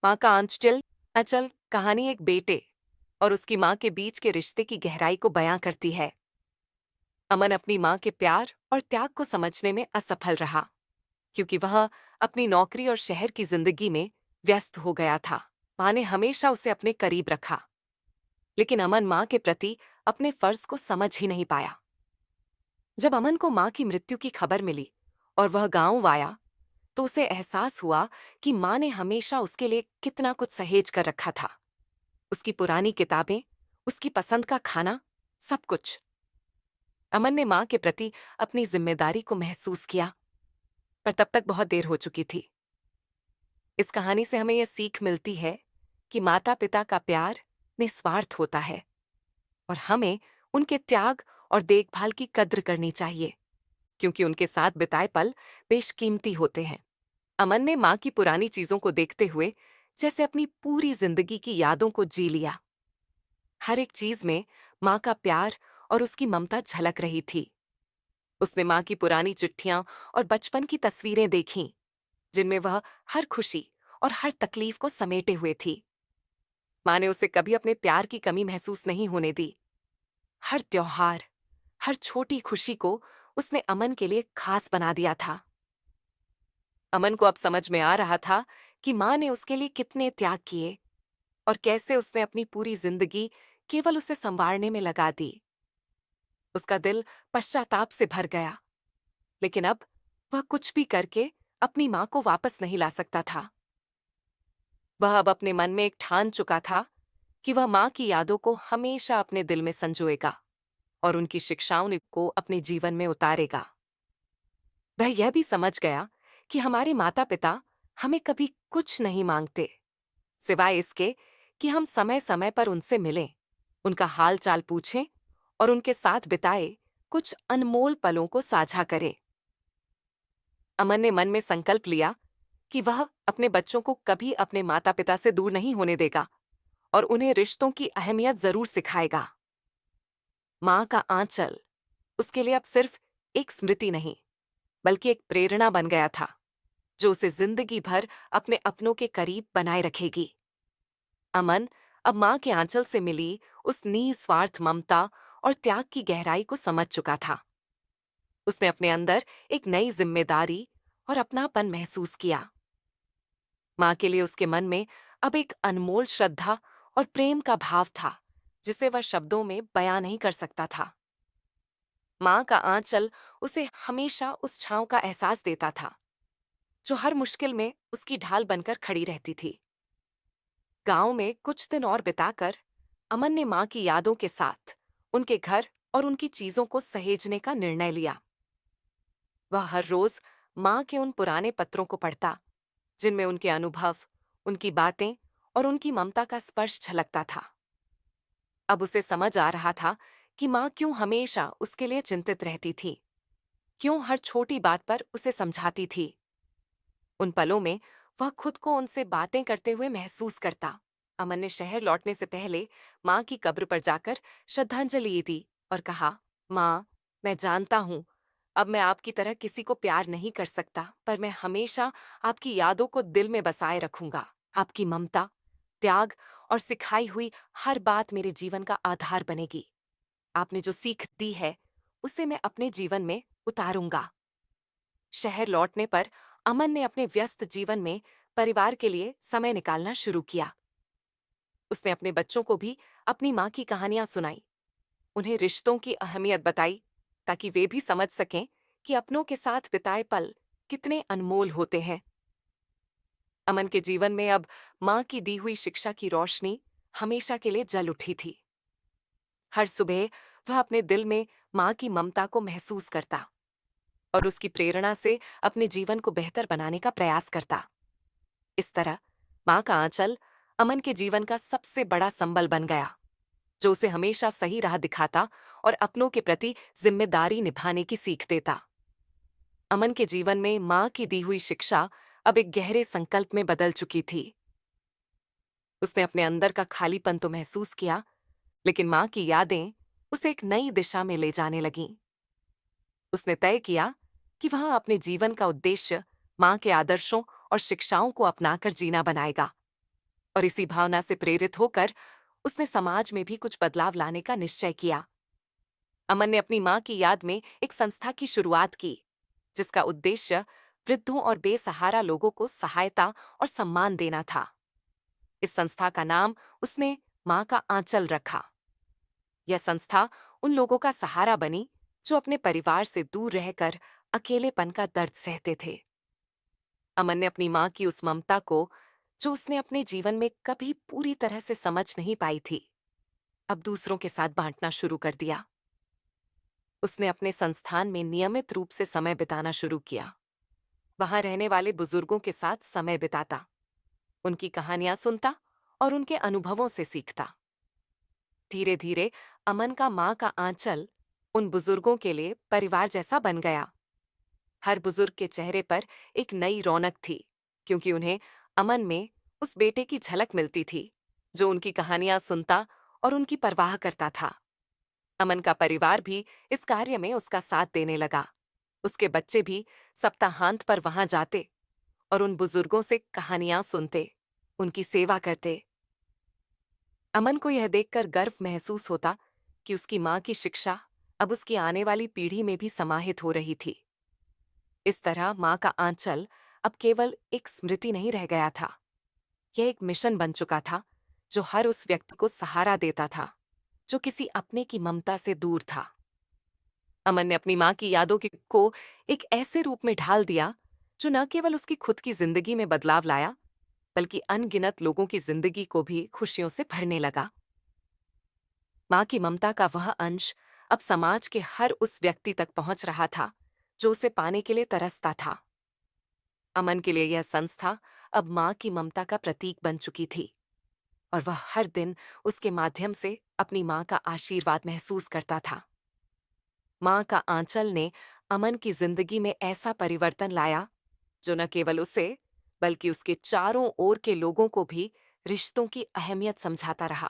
माँ का आंचल अचल कहानी एक बेटे और उसकी माँ के बीच के रिश्ते की गहराई को बयां करती है। अमन अपनी माँ के प्यार और त्याग को समझने में असफल रहा, क्योंकि वह अपनी नौकरी और शहर की जिंदगी में व्यस्त हो गया था। माँ ने हमेशा उसे अपने करीब रखा, लेकिन अमन माँ के प्रति अपने फर्ज को समझ ही नहीं पाया। जब अमन को माँ की मृत्यु की खबर मिली और वह गांव आया, तो उसे एहसास हुआ कि माँ ने हमेशा उसके लिए कितना कुछ सहेज कर रखा था। उसकी पुरानी किताबें, उसकी पसंद का खाना, सब कुछ। अमन ने माँ के प्रति अपनी जिम्मेदारी को महसूस किया, पर तब तक बहुत देर हो चुकी थी। इस कहानी से हमें यह सीख मिलती है कि माता पिता का प्यार निस्वार्थ होता है और हमें उनके त्याग और देखभाल की कद्र करनी चाहिए, क्योंकि उनके साथ बिताए पल बेशकीमती होते हैं। अमन ने माँ की पुरानी चीजों को देखते हुए जैसे अपनी पूरी जिंदगी की यादों को जी लिया। हर एक चीज में माँ का प्यार और उसकी ममता झलक रही थी। उसने माँ की पुरानी चिट्ठियां और बचपन की तस्वीरें देखीं, जिनमें वह हर खुशी और हर तकलीफ को समेटे हुए थी। माँ ने उसे कभी अपने प्यार की कमी महसूस नहीं होने दी। हर त्योहार, हर छोटी खुशी को उसने अमन के लिए खास बना दिया था। अमन को अब समझ में आ रहा था कि माँ ने उसके लिए कितने त्याग किए और कैसे उसने अपनी पूरी जिंदगी केवल उसे संवारने में लगा दी। उसका दिल पश्चाताप से भर गया, लेकिन अब वह कुछ भी करके अपनी माँ को वापस नहीं ला सकता था। वह अब अपने मन में एक ठान चुका था कि वह माँ की यादों को हमेशा अपने दिल में संजोएगा और उनकी शिक्षाओं को अपने जीवन में उतारेगा। वह यह भी समझ गया कि हमारे माता पिता हमें कभी कुछ नहीं मांगते, सिवाय इसके कि हम समय समय पर उनसे मिलें, उनका हाल चाल पूछें और उनके साथ बिताए कुछ अनमोल पलों को साझा करें। अमन ने मन में संकल्प लिया कि वह अपने बच्चों को कभी अपने माता पिता से दूर नहीं होने देगा और उन्हें रिश्तों की अहमियत जरूर सिखाएगा। माँ का आंचल उसके लिए अब सिर्फ एक स्मृति नहीं, बल्कि एक प्रेरणा बन गया था, जो उसे जिंदगी भर अपने अपनों के करीब बनाए रखेगी। अमन अब माँ के आंचल से मिली उस निस्वार्थ ममता और त्याग की गहराई को समझ चुका था। उसने अपने अंदर एक नई जिम्मेदारी और अपनापन महसूस किया। माँ के लिए उसके मन में अब एक अनमोल श्रद्धा और प्रेम का भाव था, जिसे वह शब्दों में बयां नहीं कर सकता था। माँ का आंचल उसे हमेशा उस छांव का एहसास देता था, जो हर मुश्किल में उसकी ढाल बनकर खड़ी रहती थी। गांव में कुछ दिन और बिताकर अमन ने माँ की यादों के साथ उनके घर और उनकी चीजों को सहेजने का निर्णय लिया। वह हर रोज माँ के उन पुराने पत्रों को पढ़ता, जिनमें उनके अनुभव, उनकी बातें और उनकी ममता का स्पर्श झलकता था। अब उसे समझ आ रहा था कि माँ क्यों हमेशा उसके लिए चिंतित रहती थी, क्यों हर छोटी बात पर उसे समझाती थी। उन पलों में वह खुद को उनसे बातें करते हुए महसूस करता। अमन ने शहर लौटने से पहले माँ की कब्र पर जाकर श्रद्धांजलि दी और कहा, माँ, मैं जानता हूँ अब मैं आपकी तरह किसी को प्यार नहीं कर सकता, पर मैं हमेशा आपकी यादों को दिल में बसाए रखूंगा। आपकी ममता, त्याग और सिखाई हुई हर बात मेरे जीवन का आधार बनेगी। आपने जो सीख दी है, उसे मैं अपने जीवन में उतारूंगा। शहर लौटने पर अमन ने अपने व्यस्त जीवन में परिवार के लिए समय निकालना शुरू किया। उसने अपने बच्चों को भी अपनी माँ की कहानियां सुनाई, उन्हें रिश्तों की अहमियत बताई, ताकि वे भी समझ सकें कि अपनों के साथ बिताए पल कितने अनमोल होते हैं। अमन के जीवन में अब माँ की दी हुई शिक्षा की रोशनी हमेशा के लिए जल उठी थी। हर सुबह वह अपने दिल में माँ की ममता को महसूस करता और उसकी प्रेरणा से अपने जीवन को बेहतर बनाने का प्रयास करता। इस तरह माँ का आंचल अमन के जीवन का सबसे बड़ा संबल बन गया, जो उसे हमेशा सही राह दिखाता और अपनों के प्रति जिम्मेदारी निभाने की सीख देता। अमन के जीवन में माँ की दी हुई शिक्षा अब एक गहरे संकल्प में बदल चुकी थी। उसने अपने अंदर का खालीपन तो महसूस किया, लेकिन माँ की यादें उसे एक नई दिशा में ले जाने लगीं। उसने तय किया कि वह अपने जीवन का उद्देश्य माँ के आदर्शों और शिक्षाओं को अपनाकर जीना बनाएगा। और इसी भावना से प्रेरित होकर उसने समाज में भी कुछ बदलाव लाने का निश्चय किया। अमन ने अपनी मां की याद में एक संस्था की शुरुआत की, जिसका उद्देश्य वृद्धों और बेसहारा लोगों को सहायता और सम्मान देना था। इस संस्था का नाम उसने मां का आंचल रखा। यह संस्था उन लोगों का सहारा बनी जो अपने परिवार से दूर रहकर अकेलेपन का दर्द सहते थे। अमन ने अपनी मां की उस ममता को, जो उसने अपने जीवन में कभी पूरी तरह से समझ नहीं पाई थी, अब दूसरों के साथ बांटना शुरू कर दिया। उसने अपने संस्थान में नियमित रूप से समय बिताना शुरू किया। वहां रहने वाले बुजुर्गों के साथ समय बिताता, उनकी कहानियां सुनता और उनके अनुभवों से सीखता। धीरे धीरे अमन का मां का आंचल उन बुजुर्गों के लिए परिवार जैसा बन गया। हर बुजुर्ग के चेहरे पर एक नई रौनक थी, क्योंकि उन्हें अमन में उस बेटे की झलक मिलती थी जो उनकी कहानियां सुनता और उनकी परवाह करता था। अमन का परिवार भी इस कार्य में उसका साथ देने लगा। उसके बच्चे भी सप्ताहांत पर वहां जाते और उन बुजुर्गों से कहानियां सुनते, उनकी सेवा करते। अमन को यह देखकर गर्व महसूस होता कि उसकी मां की शिक्षा अब उसकी आने वाली पीढ़ी में भी समाहित हो रही थी। इस तरह मां का आंचल अब केवल एक स्मृति नहीं रह गया था, यह एक मिशन बन चुका था जो हर उस व्यक्ति को सहारा देता था जो किसी अपने की ममता से दूर था। अमन ने अपनी मां की यादों को एक ऐसे रूप में ढाल दिया जो न केवल उसकी खुद की जिंदगी में बदलाव लाया, बल्कि अनगिनत लोगों की जिंदगी को भी खुशियों से भरने लगा। मां की ममता का वह अंश अब समाज के हर उस व्यक्ति तक पहुंच रहा था जो उसे पाने के लिए तरसता था। अमन के लिए यह संस्था अब मां की ममता का प्रतीक बन चुकी थी और वह हर दिन उसके माध्यम से अपनी मां का आशीर्वाद महसूस करता था। मां का आंचल ने अमन की जिंदगी में ऐसा परिवर्तन लाया जो न केवल उसे, बल्कि उसके चारों ओर के लोगों को भी रिश्तों की अहमियत समझाता रहा।